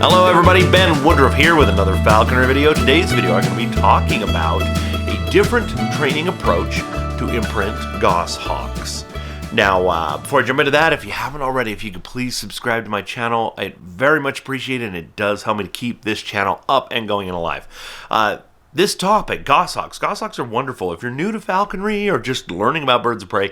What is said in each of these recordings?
Hello everybody, Ben Woodruff here with another Falconry video. Today's video I'm going to be talking about a different training approach to imprint goshawks. Now, before I jump into that, if you haven't already, if you could please subscribe to my channel, I'd very much appreciate it, and it does help me to keep this channel up and going and alive. This topic, goshawks. Goshawks are wonderful. If you're new to falconry or just learning about birds of prey,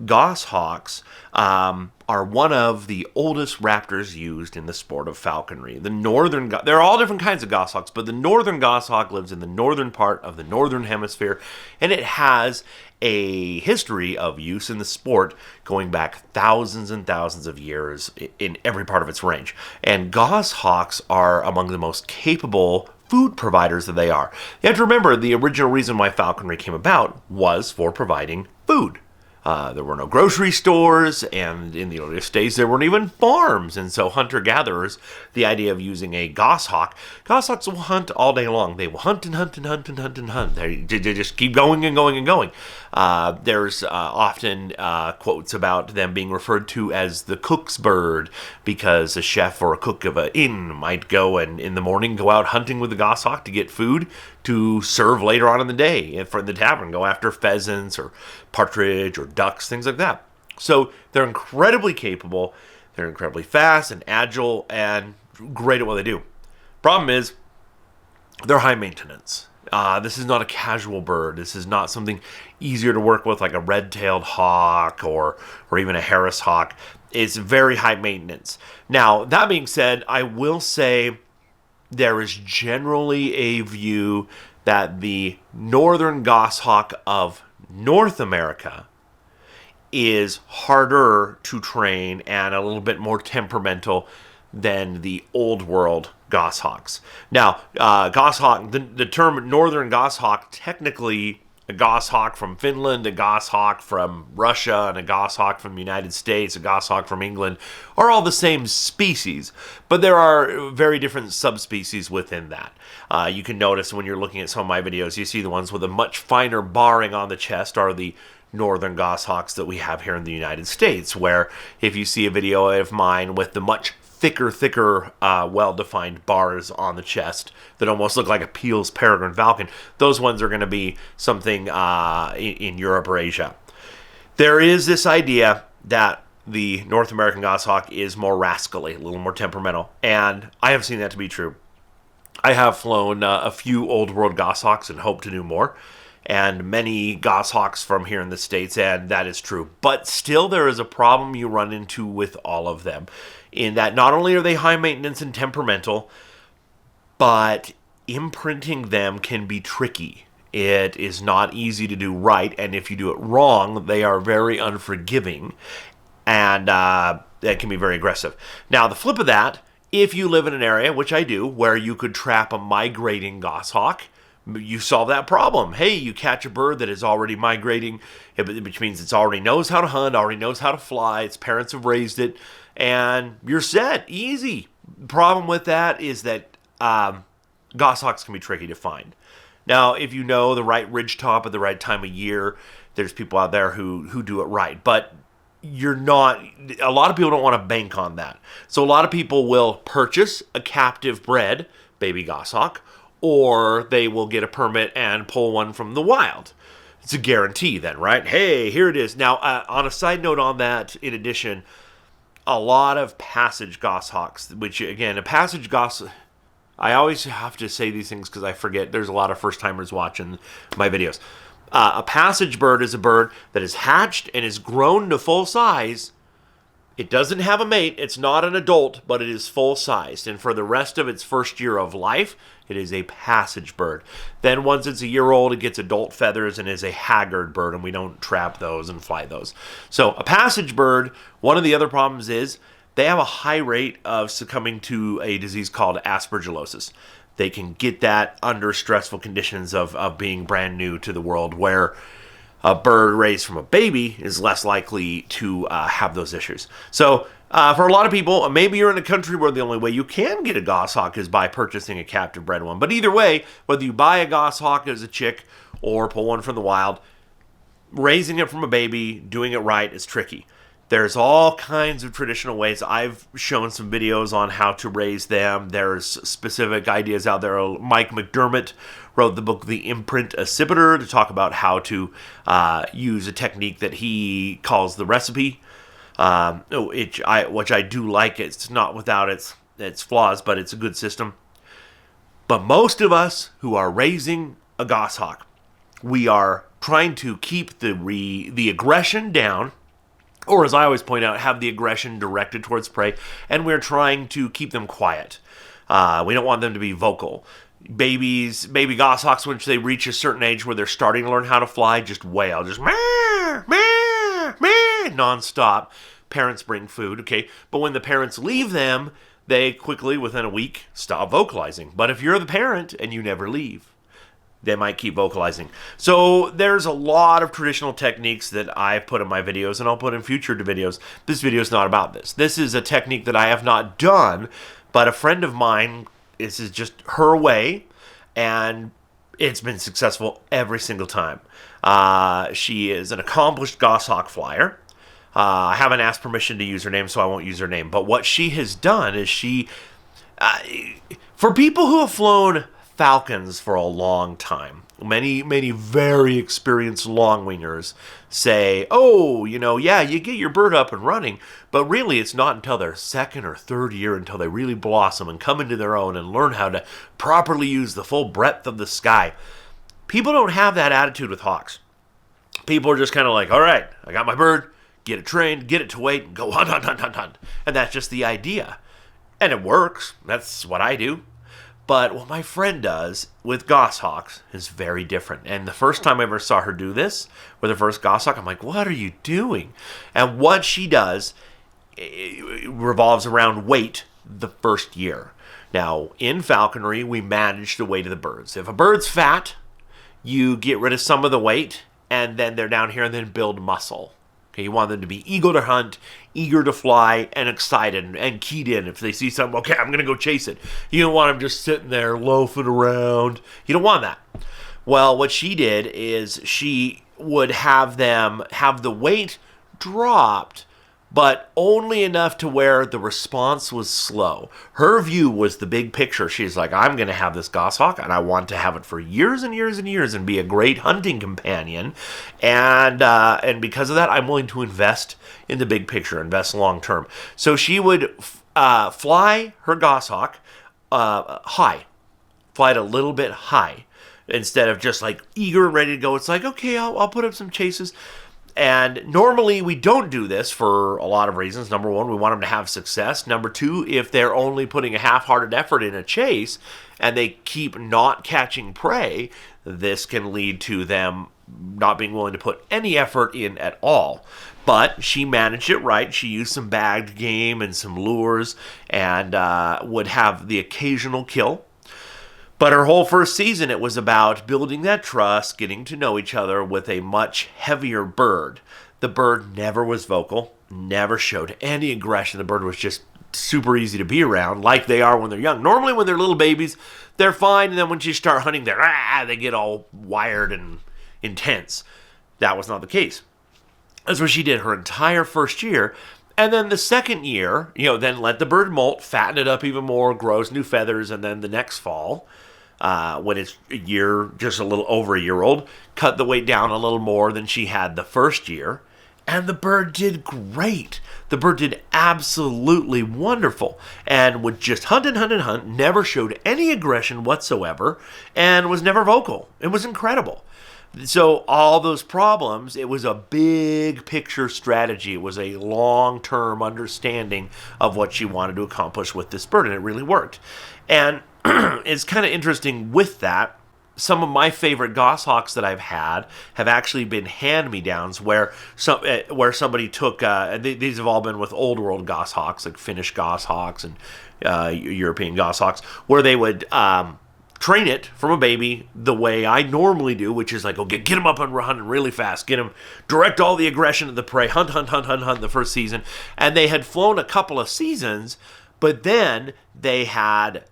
goshawks are one of the oldest raptors used in the sport of falconry. There are all different kinds of goshawks, but the northern goshawk lives in the northern part of the northern hemisphere, and it has a history of use in the sport going back thousands and thousands of years in every part of its range. And goshawks are among the most capable food providers that they are. You have to remember, the original reason why falconry came about was for providing food. There were no grocery stores, and in the earliest days there weren't even farms, and so hunter-gatherers, the idea of using a goshawks will hunt all day long. They will hunt and hunt and hunt and hunt and hunt. They just keep going and going and going. There's often quotes about them being referred to as the cook's bird, because a chef or a cook of an inn might go and in the morning go out hunting with the goshawk to get food to serve later on in the day for the tavern, go after pheasants or partridge or ducks, things like that. So they're incredibly capable, they're incredibly fast and agile and great at what they do. Problem is, they're high maintenance. This is not a casual bird. This is not something easier to work with like a red-tailed hawk or even a Harris hawk. It's very high maintenance. Now, that being said, I will say there is generally a view that the northern goshawk of North America is harder to train and a little bit more temperamental than the old world goshawks. Now, goshawk, the term northern goshawk, technically a goshawk from Finland, a goshawk from Russia, and a goshawk from the United States, a goshawk from England, are all the same species, but there are very different subspecies within that. You can notice when you're looking at some of my videos, you see the ones with a much finer barring on the chest are the northern goshawks that we have here in the United States, where if you see a video of mine with the much thicker, well-defined bars on the chest that almost look like a Peale's peregrine falcon, those ones are going to be something in Europe or Asia. There is this idea that the North American goshawk is more rascally, a little more temperamental, and I have seen that to be true. I have flown a few old world goshawks and hope to do more, and many goshawks from here in the States, and that is true. But still, there is a problem you run into with all of them, in that not only are they high maintenance and temperamental, but imprinting them can be tricky. It is not easy to do right, and if you do it wrong, they are very unforgiving, and that can be very aggressive. Now, the flip of that, if you live in an area, which I do, where you could trap a migrating goshawk, you solve that problem. Hey, you catch a bird that is already migrating, which means it already knows how to hunt, already knows how to fly, its parents have raised it, and you're set. Easy. Problem with that is that goshawks can be tricky to find. Now, if you know the right ridgetop at the right time of year, there's people out there who do it right, but a lot of people don't want to bank on that. So a lot of people will purchase a captive bred baby goshawk, or they will get a permit and pull one from the wild. It's a guarantee then, right? Hey, here it is. Now, on a side note on that, in addition, a lot of passage goshawks, which again, a passage goshawk, I always have to say these things because I forget. There's a lot of first-timers watching my videos. A passage bird is a bird that is hatched and is grown to full size. It doesn't have a mate. It's not an adult, but it is full-sized. And for the rest of its first year of life, it is a passage bird. Then once it's a year old, it gets adult feathers and is a haggard bird, and we don't trap those and fly those. So a passage bird, one of the other problems is they have a high rate of succumbing to a disease called aspergillosis. They can get that under stressful conditions of being brand new to the world, where a bird raised from a baby is less likely to have those issues. So for a lot of people, maybe you're in a country where the only way you can get a goshawk is by purchasing a captive bred one. But either way, whether you buy a goshawk as a chick or pull one from the wild, raising it from a baby, doing it right is tricky. There's all kinds of traditional ways. I've shown some videos on how to raise them. There's specific ideas out there. Mike McDermott wrote the book The Imprint Accipiter to talk about how to use a technique that he calls the recipe, which I do like. It's not without its flaws, but it's a good system. But most of us who are raising a goshawk, we are trying to keep the aggression down, or as I always point out, have the aggression directed towards prey, and we're trying to keep them quiet. We don't want them to be vocal. Baby goshawks, once they reach a certain age where they're starting to learn how to fly, just wail, just meh, meh, meh, nonstop. Parents bring food, okay? But when the parents leave them, they quickly, within a week, stop vocalizing. But if you're the parent and you never leave, they might keep vocalizing. So there's a lot of traditional techniques that I've put in my videos, and I'll put in future videos. This video is not about this. This is a technique that I have not done, but a friend of mine, this is just her way, and it's been successful every single time. She is an accomplished goshawk flyer. I haven't asked permission to use her name, so I won't use her name. But what she has done is for people who have flown falcons for a long time, many very experienced long wingers say, oh, yeah, you get your bird up and running, but really it's not until their second or third year until they really blossom and come into their own and learn how to properly use the full breadth of the sky. People don't have that attitude with hawks. People are just kind of like, all right, I got my bird, get it trained, get it to wait, and go hunt, hunt, hunt, hunt, hunt. And that's just the idea. And it works. That's what I do. But what my friend does with goshawks is very different. And the first time I ever saw her do this with her first goshawk, I'm like, what are you doing? And what she does revolves around weight the first year. Now, in falconry, we manage the weight of the birds. If a bird's fat, you get rid of some of the weight, and then they're down here and then build muscle. Okay, you want them to be eager to hunt, eager to fly, and excited and keyed in. If they see something, okay, I'm going to go chase it. You don't want them just sitting there loafing around. You don't want that. Well, what she did is she would have them have the weight dropped, but only enough to where the response was slow. Her view was the big picture. She's like, I'm going to have this goshawk, and I want to have it for years and years and years and be a great hunting companion. And because of that, I'm willing to invest in the big picture, invest long term. So she would fly her goshawk high, fly it a little bit high, instead of just like eager and ready to go. It's like, okay, I'll put up some chases. And normally we don't do this for a lot of reasons. Number one, we want them to have success. Number two, if they're only putting a half-hearted effort in a chase and they keep not catching prey, this can lead to them not being willing to put any effort in at all. But she managed it right. She used some bagged game and some lures and would have the occasional kill. But her whole first season, it was about building that trust, getting to know each other with a much heavier bird. The bird never was vocal, never showed any aggression. The bird was just super easy to be around, like they are when they're young. Normally, when they're little babies, they're fine, and then when you start hunting, they get all wired and intense. That was not the case. That's what she did her entire first year. And then the second year, then let the bird molt, fatten it up even more, grows new feathers, and then the next fall, when it's just a little over a year old, cut the weight down a little more than she had the first year, and the bird did great. The bird did absolutely wonderful, and would just hunt and hunt and hunt, never showed any aggression whatsoever, and was never vocal. It was incredible. So all those problems, it was a big picture strategy. It was a long-term understanding of what she wanted to accomplish with this bird, and it really worked. And it's kind of interesting with that. Some of my favorite goshawks that I've had have actually been hand-me-downs where somebody took, these have all been with old world goshawks, like Finnish goshawks and European goshawks, where they would train it from a baby the way I normally do, which is like, okay, get him up and running really fast, get him, direct all the aggression of the prey, hunt the first season. And they had flown a couple of seasons, but then they had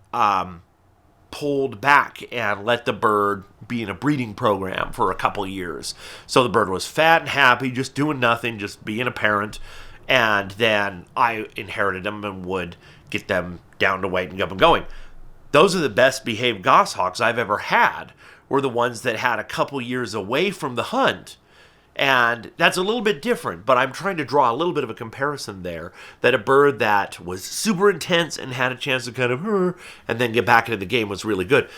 pulled back and let the bird be in a breeding program for a couple years. So the bird was fat and happy, just doing nothing, just being a parent. and then I inherited them and would get them down to weight and get them going. Those are the best behaved goshawks I've ever had, were the ones that had a couple years away from the hunt. And that's a little bit different, but I'm trying to draw a little bit of a comparison there, that a bird that was super intense and had a chance to kind of and then get back into the game was really good.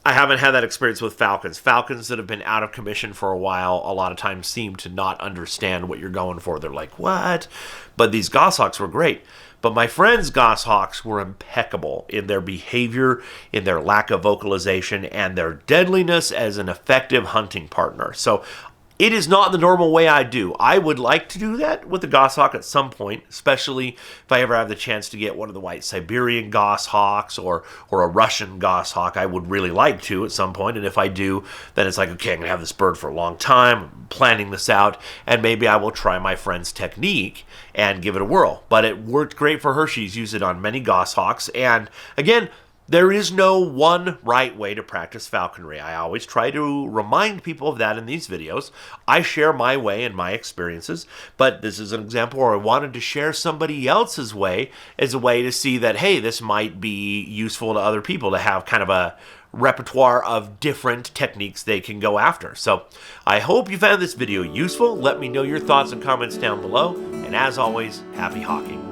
I haven't had that experience with falcons. Falcons that have been out of commission for a while a lot of times seem to not understand what you're going for. They're like, what? But these goshawks were great. But my friends' goshawks were impeccable in their behavior, in their lack of vocalization, and their deadliness as an effective hunting partner. So it is not the normal way I do. I would like to do that with the goshawk at some point, especially if I ever have the chance to get one of the white Siberian goshawks or a Russian goshawk. I would really like to at some point, and if I do, then it's like, okay, I'm going to have this bird for a long time, I'm planning this out, and maybe I will try my friend's technique and give it a whirl. But it worked great for her. She's used it on many goshawks, and again, there is no one right way to practice falconry. I always try to remind people of that in these videos. I share my way and my experiences, but this is an example where I wanted to share somebody else's way as a way to see that, hey, this might be useful to other people to have kind of a repertoire of different techniques they can go after. So I hope you found this video useful. Let me know your thoughts and comments down below. And as always, happy hawking.